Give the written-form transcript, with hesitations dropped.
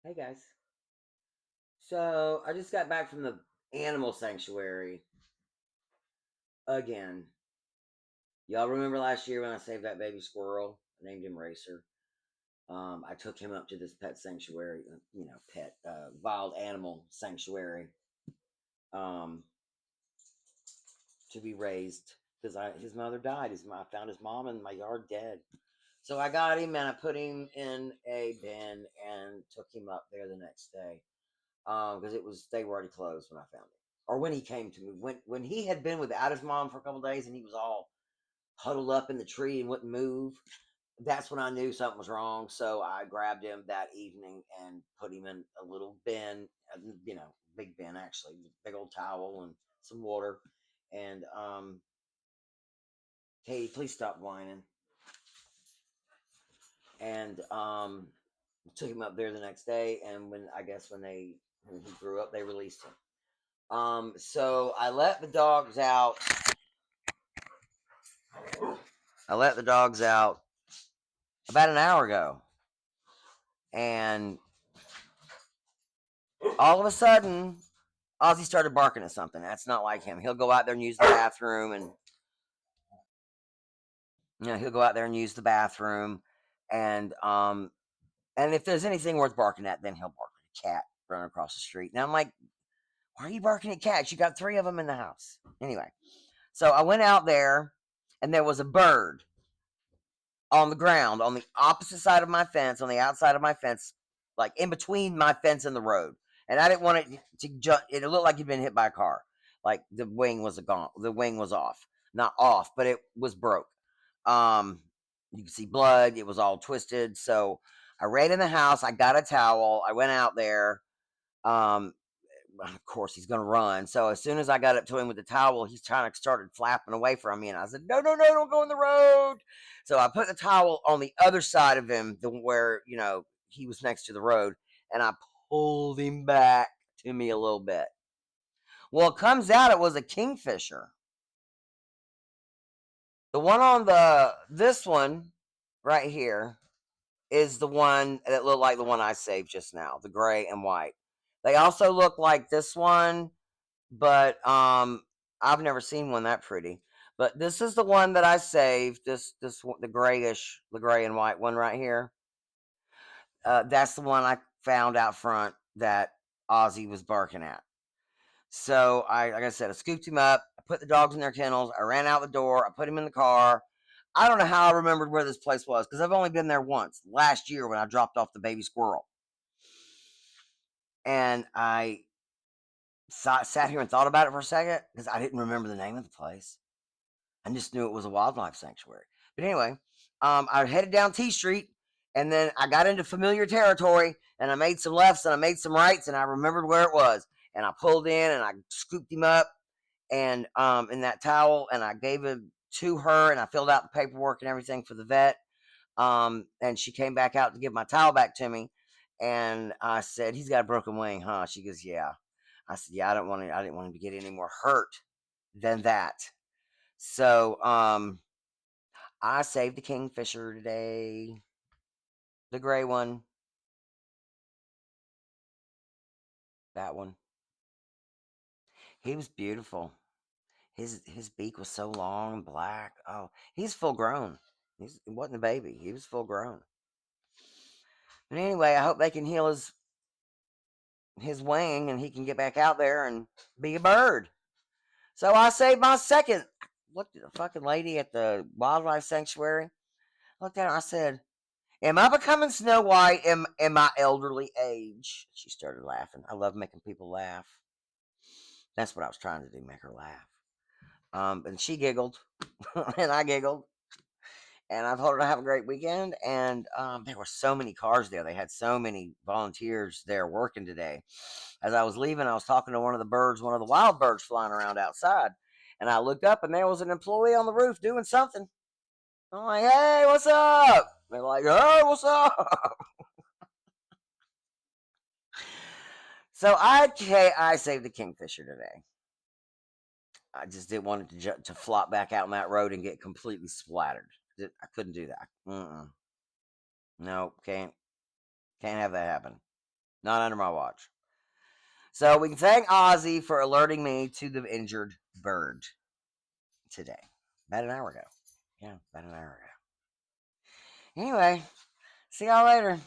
Hey guys. So I just got back from the animal sanctuary again. Y'all remember last year when I saved that baby squirrel? I named him Racer. I took him up to this pet sanctuary, pet wild animal sanctuary, um, to be raised because his mother died. I found his mom in my yard dead. So I got him and I put him in a bin and took him up there the next day. Because they were already closed when I found him, or when he came to me. When he had been without his mom for a couple of days and he was all huddled up in the tree and wouldn't move. That's when I knew something was wrong. So I grabbed him that evening and put him in a little bin, big bin actually, big old towel and some water. And Katie, please stop whining. And took him up there the next day. And when he grew up, they released him. So I let the dogs out. I let the dogs out about an hour ago, and all of a sudden, Ozzy started barking at something. That's not like him. He'll go out there and use the bathroom, and he'll go out there and use the bathroom, and and if there's anything worth barking at, then he'll bark at a cat running across the street. Now I'm like, why are you barking at cats? You got three of them in the house. Anyway, so I went out there, and there was a bird on the ground on the opposite side of my fence, on the outside of my fence, like in between my fence and the road. And I didn't want it to jump. It looked like he'd been hit by a car. Like the wing was gone. The wing was off. Not off, but it was broke. Um, you can see blood. It was all twisted. So I ran in the house. I got a towel. I went out there. Um, of course he's going to run. So as soon as I got up to him with the towel, he's trying to started flapping away from me, and I said, "No, no, no, don't go in the road." So I put the towel on the other side of him, where he was next to the road, and I pulled him back to me a little bit. Well, it comes out it was a kingfisher. The one on this one right here is the one that looked like the one I saved just now, the gray and white. They also look like this one, but I've never seen one that pretty. But this is the one that I saved. The grayish, the gray and white one right here. That's the one I found out front that Ozzy was barking at. So like I said, I scooped him up. I put the dogs in their kennels. I ran out the door. I put him in the car. I don't know how I remembered where this place was because I've only been there once last year when I dropped off the baby squirrel. And I sat here and thought about it for a second because I didn't remember the name of the place. I just knew it was a wildlife sanctuary. But anyway, I headed down T Street, and then I got into familiar territory, and I made some lefts and I made some rights, and I remembered where it was. And I pulled in and I scooped him up and in that towel, and I gave him to her, and I filled out the paperwork and everything for the vet. And she came back out to give my towel back to me, and I said, "He's got a broken wing, huh?" She goes, "Yeah." I said, "Yeah, I didn't want him to get any more hurt than that." So, I saved the kingfisher today. The gray one. That one. He was beautiful. His beak was so long and black. Oh, he's full grown. He wasn't a baby. He was full grown. But anyway, I hope they can heal his wing and he can get back out there and be a bird. So I saved my second. I looked at the fucking lady at the wildlife sanctuary. Looked at her. I said, "Am I becoming Snow White in my elderly age?" She started laughing. I love making people laugh. That's what I was trying to do, make her laugh. And she giggled, and I giggled, and I told her to have a great weekend. And there were so many cars there. They had so many volunteers there working today. As I was leaving, I was talking to one of the birds, one of the wild birds flying around outside. And I looked up, and there was an employee on the roof doing something. I'm like, "Hey, what's up?" They're like, "Hey, what's up?" So I saved the kingfisher today. I just didn't want it to flop back out on that road and get completely splattered. I couldn't do that. No, can't have that happen. Not under my watch. So we can thank Ozzy for alerting me to the injured bird today. About an hour ago. Yeah, about an hour ago. Anyway, see y'all later.